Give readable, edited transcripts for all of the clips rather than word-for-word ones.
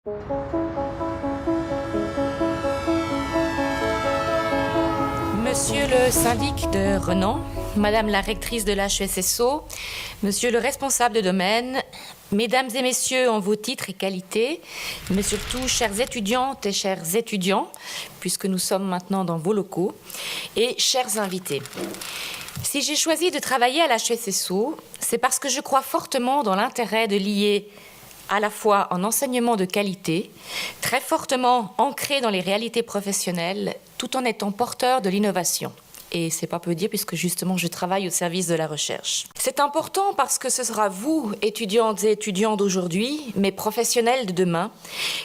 Monsieur le syndic de Renan, Madame la rectrice de l'HESSO, Monsieur le responsable de domaine, Mesdames et Messieurs en vos titres et qualités, mais surtout chères étudiantes et chers étudiants, puisque nous sommes maintenant dans vos locaux, et chers invités. Si j'ai choisi de travailler à l'HESSO, c'est parce que je crois fortement dans l'intérêt de lier à la fois un enseignement de qualité, très fortement ancré dans les réalités professionnelles, tout en étant porteur de l'innovation. Et c'est pas peu dire puisque justement je travaille au service de la recherche. C'est important parce que ce sera vous, étudiantes et étudiants d'aujourd'hui, mais professionnels de demain,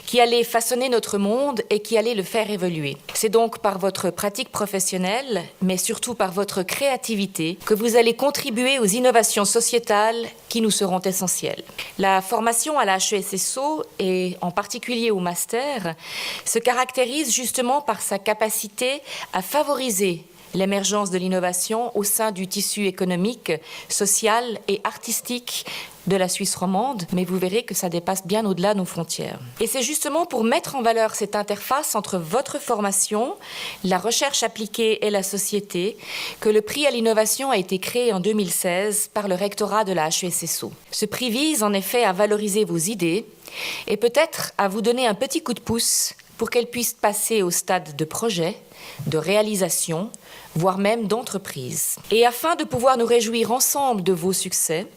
qui allez façonner notre monde et qui allez le faire évoluer. C'est donc par votre pratique professionnelle, mais surtout par votre créativité, que vous allez contribuer aux innovations sociétales qui nous seront essentielles. La formation à la HESSO, et en particulier au master, se caractérise justement par sa capacité à favoriser l'émergence de l'innovation au sein du tissu économique, social et artistique de la Suisse romande, mais vous verrez que ça dépasse bien au-delà de nos frontières. Et c'est justement pour mettre en valeur cette interface entre votre formation, la recherche appliquée et la société que le prix à l'innovation a été créé en 2016 par le rectorat de la HESSO. Ce prix vise en effet à valoriser vos idées et peut-être à vous donner un petit coup de pouce pour qu'elles puissent passer au stade de projet, de réalisation, voire même d'entreprise. Et afin de pouvoir nous réjouir ensemble de vos succès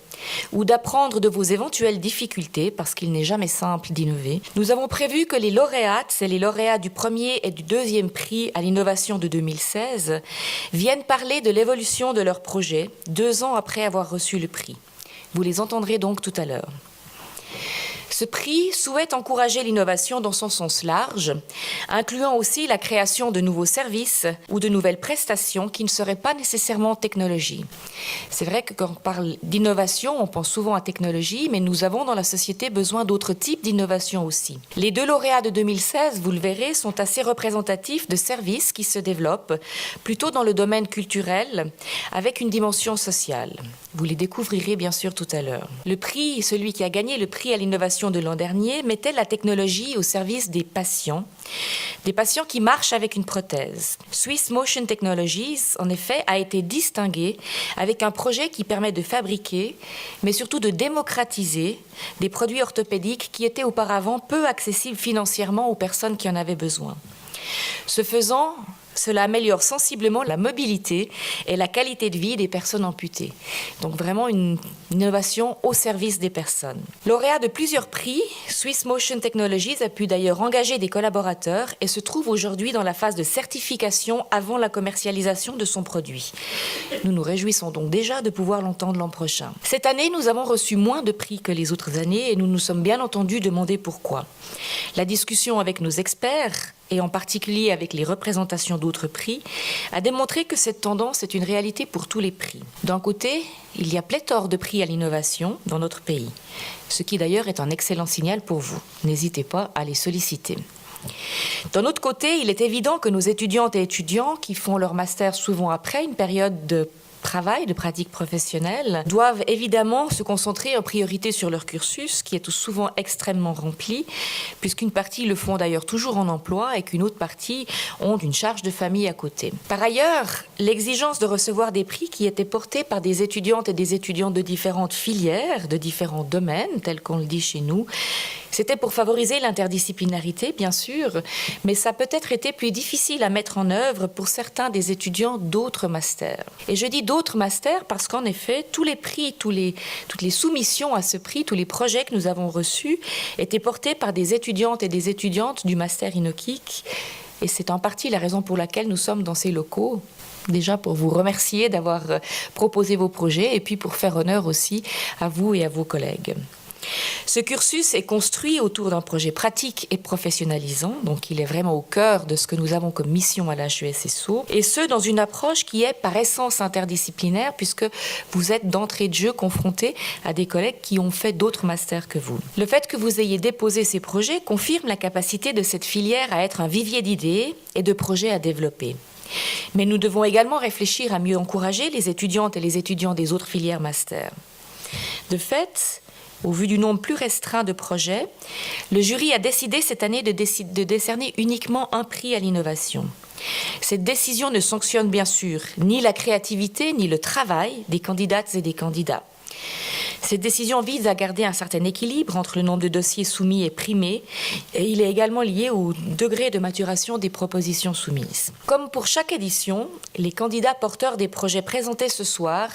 ou d'apprendre de vos éventuelles difficultés, parce qu'il n'est jamais simple d'innover, nous avons prévu que les lauréates et les lauréats du premier et du deuxième prix à l'innovation de 2016 viennent parler de l'évolution de leur projet 2 ans après avoir reçu le prix. Vous les entendrez donc tout à l'heure. Ce prix souhaite encourager l'innovation dans son sens large, incluant aussi la création de nouveaux services ou de nouvelles prestations qui ne seraient pas nécessairement technologie. C'est vrai que quand on parle d'innovation, on pense souvent à technologie, mais nous avons dans la société besoin d'autres types d'innovation aussi. Les 2 lauréats de 2016, vous le verrez, sont assez représentatifs de services qui se développent plutôt dans le domaine culturel, avec une dimension sociale. Vous les découvrirez bien sûr tout à l'heure. Le prix, celui qui a gagné le prix à l'innovation de l'an dernier, mettait la technologie au service des patients qui marchent avec une prothèse. Swiss Motion Technologies, en effet, a été distingué avec un projet qui permet de fabriquer, mais surtout de démocratiser des produits orthopédiques qui étaient auparavant peu accessibles financièrement aux personnes qui en avaient besoin. Ce faisant, cela améliore sensiblement la mobilité et la qualité de vie des personnes amputées. Donc vraiment une innovation au service des personnes. Lauréat de plusieurs prix, Swiss Motion Technologies a pu d'ailleurs engager des collaborateurs et se trouve aujourd'hui dans la phase de certification avant la commercialisation de son produit. Nous nous réjouissons donc déjà de pouvoir l'entendre l'an prochain. Cette année, nous avons reçu moins de prix que les autres années et nous nous sommes bien entendu demandé pourquoi. La discussion avec nos experts, et en particulier avec les représentations d'autres prix, a démontré que cette tendance est une réalité pour tous les prix. D'un côté, il y a pléthore de prix à l'innovation dans notre pays, ce qui d'ailleurs est un excellent signal pour vous. N'hésitez pas à les solliciter. D'un autre côté, il est évident que nos étudiantes et étudiants, qui font leur master souvent après une période de travail, de pratique professionnelle, doivent évidemment se concentrer en priorité sur leur cursus, qui est souvent extrêmement rempli, puisqu'une partie le font d'ailleurs toujours en emploi et qu'une autre partie ont une charge de famille à côté. Par ailleurs, l'exigence de recevoir des prix qui étaient portés par des étudiantes et des étudiants de différentes filières, de différents domaines, tels qu'on le dit chez nous, c'était pour favoriser l'interdisciplinarité, bien sûr, mais ça a peut-être été plus difficile à mettre en œuvre pour certains des étudiants d'autres masters. Et je dis d'autres masters parce qu'en effet, tous les prix, toutes les soumissions à ce prix, tous les projets que nous avons reçus étaient portés par des étudiantes et des étudiantes du master INOKIC. Et c'est en partie la raison pour laquelle nous sommes dans ces locaux. Déjà pour vous remercier d'avoir proposé vos projets et puis pour faire honneur aussi à vous et à vos collègues. Ce cursus est construit autour d'un projet pratique et professionnalisant, donc il est vraiment au cœur de ce que nous avons comme mission à l'HESSO, et ce, dans une approche qui est par essence interdisciplinaire, puisque vous êtes d'entrée de jeu confrontés à des collègues qui ont fait d'autres masters que vous. Le fait que vous ayez déposé ces projets confirme la capacité de cette filière à être un vivier d'idées et de projets à développer. Mais nous devons également réfléchir à mieux encourager les étudiantes et les étudiants des autres filières master. De fait, Au vu du nombre plus restreint de projets, le jury a décidé cette année de décerner uniquement un prix à l'innovation. Cette décision ne sanctionne bien sûr ni la créativité ni le travail des candidates et des candidats. Cette décision vise à garder un certain équilibre entre le nombre de dossiers soumis et primés, et il est également lié au degré de maturation des propositions soumises. Comme pour chaque édition, les candidats porteurs des projets présentés ce soir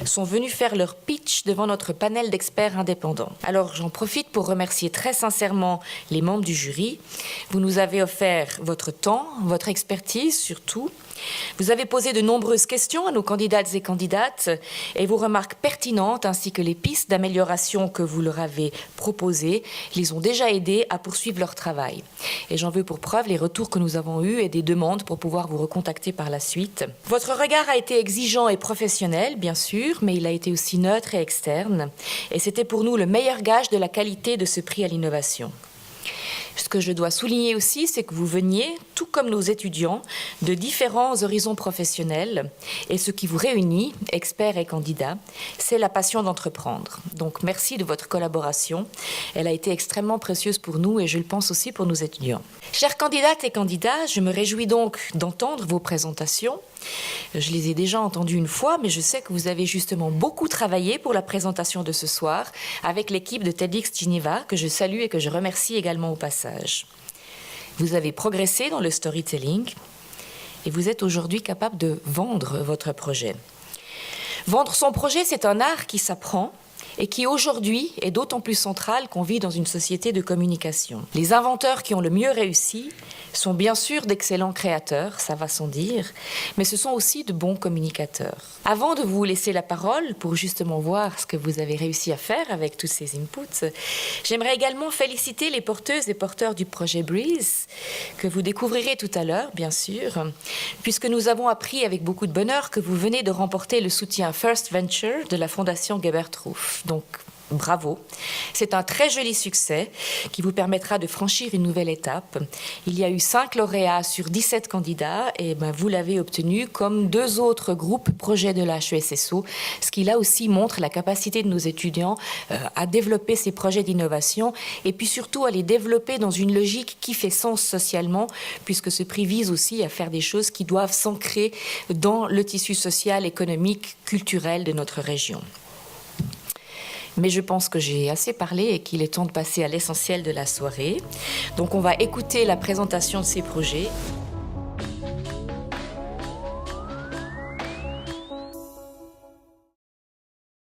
sont venus faire leur pitch devant notre panel d'experts indépendants. Alors j'en profite pour remercier très sincèrement les membres du jury. Vous nous avez offert votre temps, votre expertise surtout. Vous avez posé de nombreuses questions à nos candidates et candidates et vos remarques pertinentes ainsi que les pistes d'amélioration que vous leur avez proposées les ont déjà aidés à poursuivre leur travail. Et j'en veux pour preuve les retours que nous avons eus et des demandes pour pouvoir vous recontacter par la suite. Votre regard a été exigeant et professionnel, bien sûr, mais il a été aussi neutre et externe. Et c'était pour nous le meilleur gage de la qualité de ce prix à l'innovation. Ce que je dois souligner aussi, c'est que vous veniez, tout comme nos étudiants, de différents horizons professionnels. Et ce qui vous réunit, experts et candidats, c'est la passion d'entreprendre. Donc merci de votre collaboration. Elle a été extrêmement précieuse pour nous et je le pense aussi pour nos étudiants. Chères candidates et candidats, je me réjouis donc d'entendre vos présentations. Je les ai déjà entendues une fois, mais je sais que vous avez justement beaucoup travaillé pour la présentation de ce soir avec l'équipe de TEDx Geneva, que je salue et que je remercie également au passage. Vous avez progressé dans le storytelling et vous êtes aujourd'hui capable de vendre votre projet. Vendre son projet, c'est un art qui s'apprend et qui aujourd'hui est d'autant plus central qu'on vit dans une société de communication. Les inventeurs qui ont le mieux réussi sont bien sûr d'excellents créateurs, ça va sans dire, mais ce sont aussi de bons communicateurs. Avant de vous laisser la parole pour justement voir ce que vous avez réussi à faire avec tous ces inputs, j'aimerais également féliciter les porteuses et porteurs du projet Breeze, que vous découvrirez tout à l'heure, bien sûr, puisque nous avons appris avec beaucoup de bonheur que vous venez de remporter le soutien First Venture de la Fondation Gebert Ruff. Donc, bravo. C'est un très joli succès qui vous permettra de franchir une nouvelle étape. Il y a eu 5 lauréats sur 17 candidats et vous l'avez obtenu comme 2 autres groupes projets de la HESSO, ce qui là aussi montre la capacité de nos étudiants à développer ces projets d'innovation et puis surtout à les développer dans une logique qui fait sens socialement puisque ce prix vise aussi à faire des choses qui doivent s'ancrer dans le tissu social, économique, culturel de notre région. Mais je pense que j'ai assez parlé et qu'il est temps de passer à l'essentiel de la soirée. Donc on va écouter la présentation de ces projets.